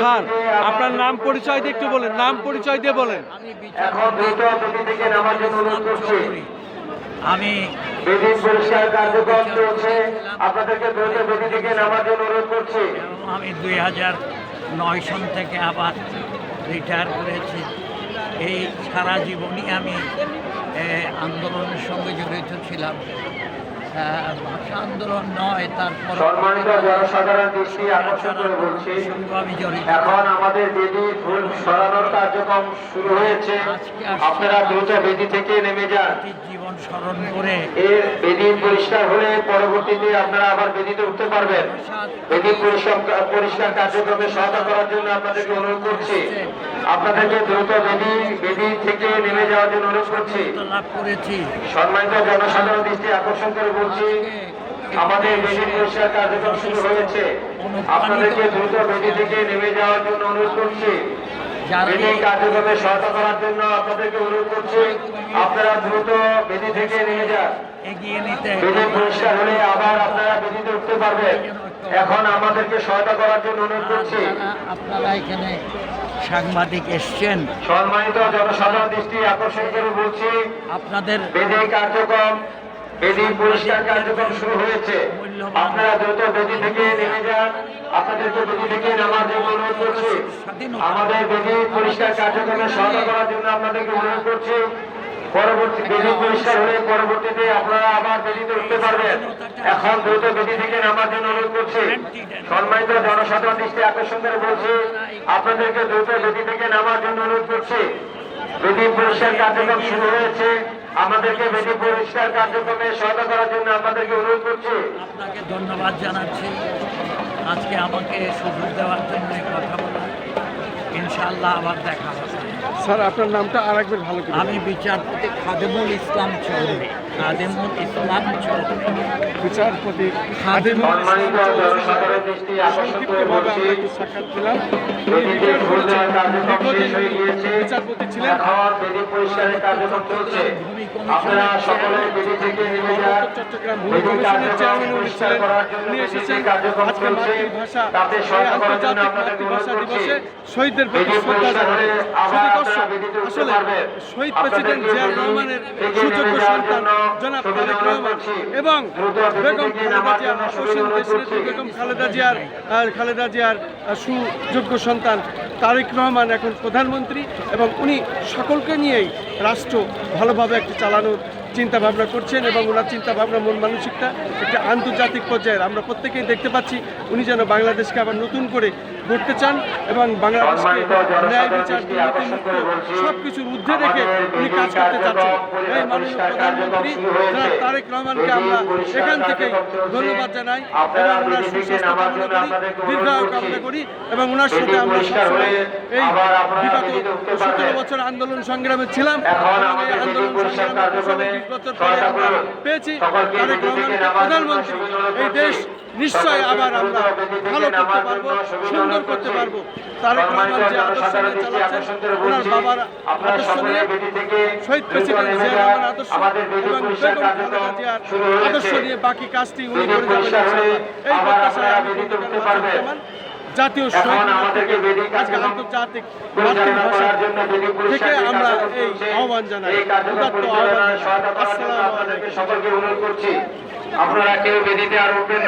Sir আপনার নাম পরিচয় দিয়ে একটু বলেন, নাম পরিচয় দিয়ে বলেন। এখন দ্রুত বেদি থেকে নামার জন্য অনুরোধ করছি। আমি বেদি পরিষ্কার কার্যক্রম চলছে, আপনাদেরকে দ্রুত বেদি থেকে নামার জন্য অনুরোধ করছি। আমি 2009 সন থেকে আবার রিটায়ার করেছি। এই সারা জীবনই আমি আন্দোলনের সঙ্গে জড়িত ছিলাম। ভাষা আন্দোলন নয়, তারপর সম্মানিত জনসাধারণ দৃষ্টি আকর্ষণ করে বলছি, আমি জড়িত। এখন আমাদের বেদি ফুল সরানোর কার্যক্রম শুরু হয়েছে। আপনারা দ্রুত বেদি থেকে নেমে যান। জীবন স্মরণ করে এর বেদি পরিষ্কার হলে পরবর্তীতে আপনারা আবার বেদিতে উঠতে পারবেন। বেদি পরিষ্কার কার্যক্রমে সহায়তা করার জন্য আপনাদেরকে অনুরোধ করছি। আপনাদেরকে দ্রুত বেদি থেকে নেমে যাওয়ার জন্য অনুরোধ করছি। লাভ করেছি। সম্মানিত জনসাধারণ দৃষ্টি আকর্ষণ করে বলছি, আমাদের বেদি পরিষ্কার কার্যক্রম শুরু হয়েছে। আপনাদেরকে দ্রুত বেদি থেকে নেমে যাওয়ার জন্য অনুরোধ করছি। বেদি কার্যক্রমে সহায়তা করার জন্য আপনাদেরকে অনুরোধ করছি, আপনারা দ্রুত বেদি থেকে নেমে যান। এগিয়ে নিতে বেদি পরিষ্কার হলে আবার আপনারা বেদিতে উঠতে পারবেন। এখন আমাদেরকে সহায়তা করার জন্য অনুরোধ করছি। আপনারা এখানে সাংবাদিক এসছেন, সম্মানিত জনসাধারণ দৃষ্টি আকর্ষণ করে বলছি, আপনাদের বেদি কার্যক্রম, বেদি পরিষ্কার কার্যক্রম শুরু হয়েছে। আপনারা দ্রুত বেদি থেকে নেমে যান। আপনাদেরকে বেদি থেকে নামার জন্য অনুরোধ করছি। আমাদের বেদি পরিষ্কার কার্যক্রমে সহায়তা করার জন্য আপনাদেরকে অনুরোধ করছি। পরবর্তী বেদি পরিষ্কার হলে পরবর্তীতে আপনারা আবার বেদিতে উঠতে পারবেন। এখন দ্রুত বেদি থেকে নামার জন্য অনুরোধ করছি। সম্মানিত জনসাধারণ দৃষ্টি আকর্ষণ করে বলছি, আপনাদেরকে দ্রুত বেদি থেকে নামার জন্য অনুরোধ করছি। বেদি পরিষ্কার কার্যক্রম শুরু হয়েছে। আমাদেরকে বেদি পরিষ্কার কার্যক্রমে সহায়তা করার জন্য আপনাদেরকে অনুরোধ করছি। আপনাকে ধন্যবাদ জানাচ্ছি আজকে আমাকে সুযোগ দেওয়ার জন্য কথা বলা। ইনশাআল্লাহ আবার দেখা হবে। স্যার আপনার নামটা আর একবার ভালো করে। আমি বিচারপতি খাদেমুল ইসলাম চৌধুরী। খাদেমুল ইসলাম চৌধুরী, বিচারপতি সম্মানিত জনসাধারণ দৃষ্টি আকর্ষণ করে বলছি, সাক্ষাৎ দিলাম। বেদিতে ফুল দেওয়ার কার্যক্রম শেষ হয়ে গিয়েছে। বিচারপতি ছিলেন। এখন বেদি পরিষ্কারের কার্যক্রম চলছে। আপনারা সকলে বেদি থেকে নেমে যান। চট্টগ্রাম ভূমি বেদি কমিশনের কার্যক্রম চেয়ারম্যান উনি পরিষ্কার ছিলেন। করার জন্য উনি বেদি এসেছেন যে কার্যক্রম আজকে চলছে মাতৃভাষা তাতে সহায়তা করার জন্য আন্তর্জাতিক আপনাদেরকে অনুরোধ মাতৃভাষা করছি। দিবসে শহীদদের প্রতি বেদি শ্রদ্ধা পরিষ্কার হলে জানাই। আবার শুধু আপনারা দর্শক, বেদিতে উঠতে আসলে পারবেন। শহীদ প্রেসিডেন্ট জিয়াউর রহমানের সুযোগ্য সন্তান জনাব তারেক রহমান এবং বেগম খালেদা জিয়া, অসীম দেশনেত্রী বেগম খালেদা জিয়ার সুযোগ্য সন্তান তারেক রহমান এখন প্রধানমন্ত্রী এবং উনি সকলকে নিয়েই রাষ্ট্র ভালোভাবে একটি চালানোর চিন্তা ভাবনা করছেন এবং ওনার চিন্তা ভাবনা মন মানসিকতা একটা আন্তর্জাতিক পর্যায়ের আমরা প্রত্যেকেই দেখতে পাচ্ছি। উনি যেন বাংলাদেশকে আবার নতুন করে গড়তে চান এবং বাংলাদেশকে ন্যায় বিচার দুর্নীতিমুক্ত সব কিছুর ঊর্ধ্বে রেখে উনি কাজ করতে চাচ্ছেন। এই মাননীয় প্রধানমন্ত্রী জনাব তারেক রহমানকে আমরা এখান থেকেই ধন্যবাদ জানাই এবং ওনার সুস্বাস্থ্য কামনা করি, দীর্ঘায়ু কামনা করি এবং ওনার সাথে আমরা সবসময় এই বিগত 17 বছর আন্দোলন সংগ্রামে ছিলাম এবং এই আন্দোলন সংগ্রামে 20 বছর পরে আমরা পেয়েছি তারেক রহমানকে প্রধানমন্ত্রী। এই দেশ নিশ্চয় আবার আমরা ভালো করতে পারবো, সুন্দর করতে পারবো। তারেক রহমান যে আদর্শ নিয়ে চালাচ্ছেন, ওনার বাবার আদর্শ নিয়ে, শহীদ প্রেসিডেন্ট জিয়াউর রহমান আদর্শ এবং বেগম খালেদা জিয়ার আদর্শ নিয়ে বাকি কাজটি উনি করে যাবেন ইনশাআল্লাহ। এই প্রত্যাশায় আমি জাতীয় শহীদ আজকে আন্তর্জাতিক মাতৃভাষা থেকে আমরা এই আহ্বান জানাই, উদাত্ত আহ্বান জানাই। আসসালামু আলাইকুম। সকলকে অনুরোধ করছি, আপনারা কেউ বেদিতে আর উঠবেন না।